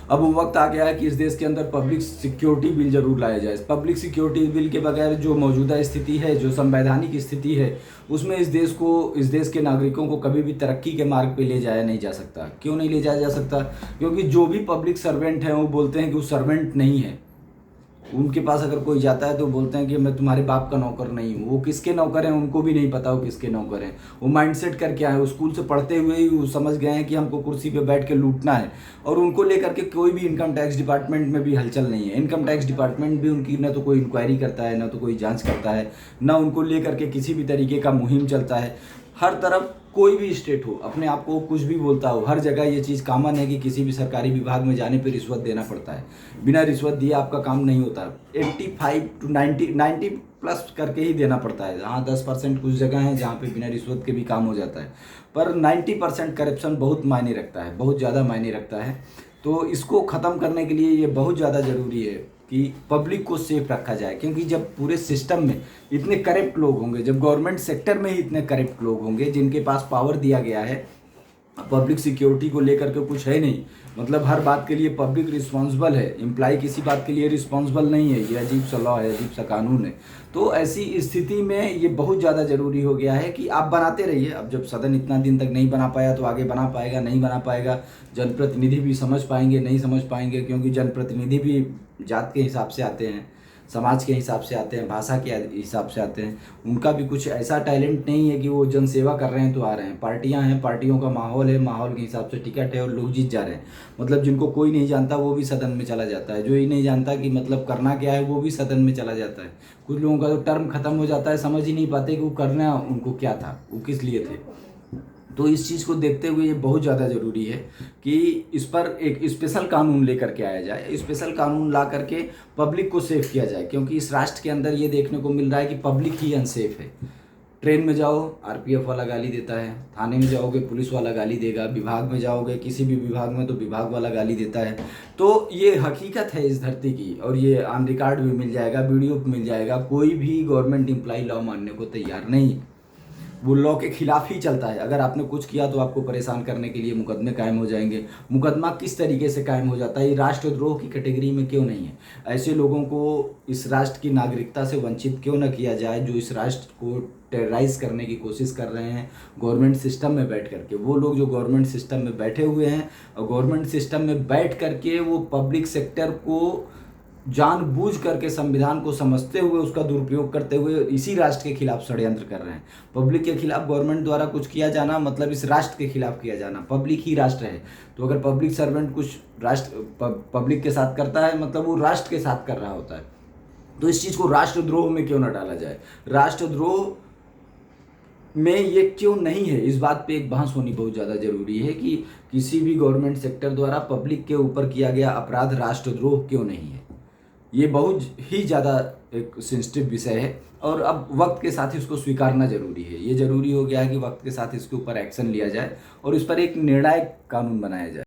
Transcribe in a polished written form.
अब वो वक्त आ गया है कि इस देश के अंदर पब्लिक सिक्योरिटी बिल जरूर लाया जाए। पब्लिक सिक्योरिटी बिल के बगैर जो मौजूदा स्थिति है, जो संवैधानिक स्थिति है, उसमें इस देश के नागरिकों को कभी भी तरक्की के मार्ग पे ले जाया नहीं जा सकता। क्यों नहीं ले जाया जा सकता? क्योंकि जो भी पब्लिक सर्वेंट हैं वो बोलते हैं कि वो सर्वेंट नहीं है। उनके पास अगर कोई जाता है तो बोलते हैं कि मैं तुम्हारे बाप का नौकर नहीं हूँ। वो किसके नौकर हैं उनको भी नहीं पता वो किसके नौकर हैं। वो माइंडसेट करके आए, वो स्कूल से पढ़ते हुए ही वो समझ गए हैं कि हमको कुर्सी पे बैठ के लूटना है, और उनको लेकर के कोई भी इनकम टैक्स डिपार्टमेंट में भी हलचल नहीं है। इनकम टैक्स डिपार्टमेंट भी उनकी न तो कोई इंक्वायरी करता है, न तो कोई जांच करता है, न उनको लेकर के किसी भी तरीके का मुहिम चलता है। हर तरफ कोई भी स्टेट हो, अपने आप को कुछ भी बोलता हो, हर जगह ये चीज़ कॉमन है कि किसी भी सरकारी विभाग में जाने पर रिश्वत देना पड़ता है। बिना रिश्वत दिए आपका काम नहीं होता। 85 to 90 प्लस करके ही देना पड़ता है। हाँ, 10% कुछ जगह हैं जहाँ पे बिना रिश्वत के भी काम हो जाता है, पर 90% करप्शन बहुत मायने रखता है, बहुत ज़्यादा मायने रखता है। तो इसको ख़त्म करने के लिए ये बहुत ज़्यादा ज़रूरी है कि पब्लिक को सेफ रखा जाए। क्योंकि जब पूरे सिस्टम में इतने करप्ट लोग होंगे, जब गवर्नमेंट सेक्टर में ही इतने करप्ट लोग होंगे जिनके पास पावर दिया गया है, पब्लिक सिक्योरिटी को लेकर के कुछ है नहीं, मतलब हर बात के लिए पब्लिक रिस्पॉन्सिबल है, एम्प्लॉय किसी बात के लिए रिस्पॉन्सिबल नहीं है। ये अजीब सा लॉ है, अजीब सा कानून है। तो ऐसी स्थिति में ये बहुत ज़्यादा ज़रूरी हो गया है कि आप बनाते रहिए। अब जब सदन इतना दिन तक नहीं बना पाया तो आगे बना पाएगा, नहीं बना पाएगा। जनप्रतिनिधि भी समझ पाएंगे, नहीं समझ पाएंगे, क्योंकि जनप्रतिनिधि भी जात के हिसाब से आते हैं, समाज के हिसाब से आते हैं, भाषा के हिसाब से आते हैं। उनका भी कुछ ऐसा टैलेंट नहीं है कि वो जनसेवा कर रहे हैं तो आ रहे हैं। पार्टियां हैं, पार्टियों का माहौल है, माहौल के हिसाब से टिकट है और लोग जीत जा रहे हैं। मतलब जिनको कोई नहीं जानता वो भी सदन में चला जाता है, जो ये नहीं जानता कि मतलब करना क्या है वो भी सदन में चला जाता है। कुछ लोगों का तो टर्म खत्म हो जाता है, समझ ही नहीं पाते कि वो करना उनको क्या था, वो किस लिए थे। तो इस चीज़ को देखते हुए ये बहुत ज़्यादा ज़रूरी है कि इस पर एक स्पेशल कानून लेकर के आया जाए, स्पेशल कानून ला करके पब्लिक को सेफ किया जाए। क्योंकि इस राष्ट्र के अंदर ये देखने को मिल रहा है कि पब्लिक ही अनसेफ है। ट्रेन में जाओ आरपीएफ वाला गाली देता है, थाने में जाओगे पुलिस वाला गाली देगा, विभाग में जाओगे किसी भी विभाग में तो विभाग वाला गाली देता है। तो ये हकीकत है इस धरती की, और ये ऑन रिकॉर्ड भी मिल जाएगा, वीडियो मिल जाएगा। कोई भी गवर्नमेंट एम्प्लॉय लॉ मानने को तैयार नहीं है, वो लॉ के खिलाफ ही चलता है। अगर आपने कुछ किया तो आपको परेशान करने के लिए मुकदमे कायम हो जाएंगे। मुकदमा किस तरीके से कायम हो जाता है? ये राष्ट्रद्रोह की कैटेगरी में क्यों नहीं है? ऐसे लोगों को इस राष्ट्र की नागरिकता से वंचित क्यों न किया जाए जो इस राष्ट्र को टेरराइज करने की कोशिश कर रहे हैं गवर्नमेंट सिस्टम में बैठ करके। वो लोग जो गवर्नमेंट सिस्टम में बैठे हुए हैं और गवर्नमेंट सिस्टम में बैठ करके वो पब्लिक सेक्टर को जानबूझ करके, संविधान को समझते हुए उसका दुरुपयोग करते हुए इसी राष्ट्र के खिलाफ षड्यंत्र कर रहे हैं। पब्लिक के खिलाफ गवर्नमेंट द्वारा कुछ किया जाना मतलब इस राष्ट्र के खिलाफ किया जाना। पब्लिक ही राष्ट्र है, तो अगर पब्लिक सर्वेंट कुछ राष्ट्र पब्लिक के साथ करता है मतलब वो राष्ट्र के साथ कर रहा होता है। तो इस चीज़ को राष्ट्रद्रोह में क्यों ना डाला जाए? राष्ट्रद्रोह में ये क्यों नहीं है, इस बात पे एक बहस होनी बहुत ज़्यादा ज़रूरी है कि किसी भी गवर्नमेंट सेक्टर द्वारा पब्लिक के ऊपर किया गया अपराध राष्ट्रद्रोह क्यों नहीं है। ये बहुत ही ज़्यादा एक सेंसिटिव विषय है और अब वक्त के साथ इसको स्वीकारना जरूरी है। ये जरूरी हो गया है कि वक्त के साथ इसके ऊपर एक्शन लिया जाए और इस पर एक निर्णायक कानून बनाया जाए।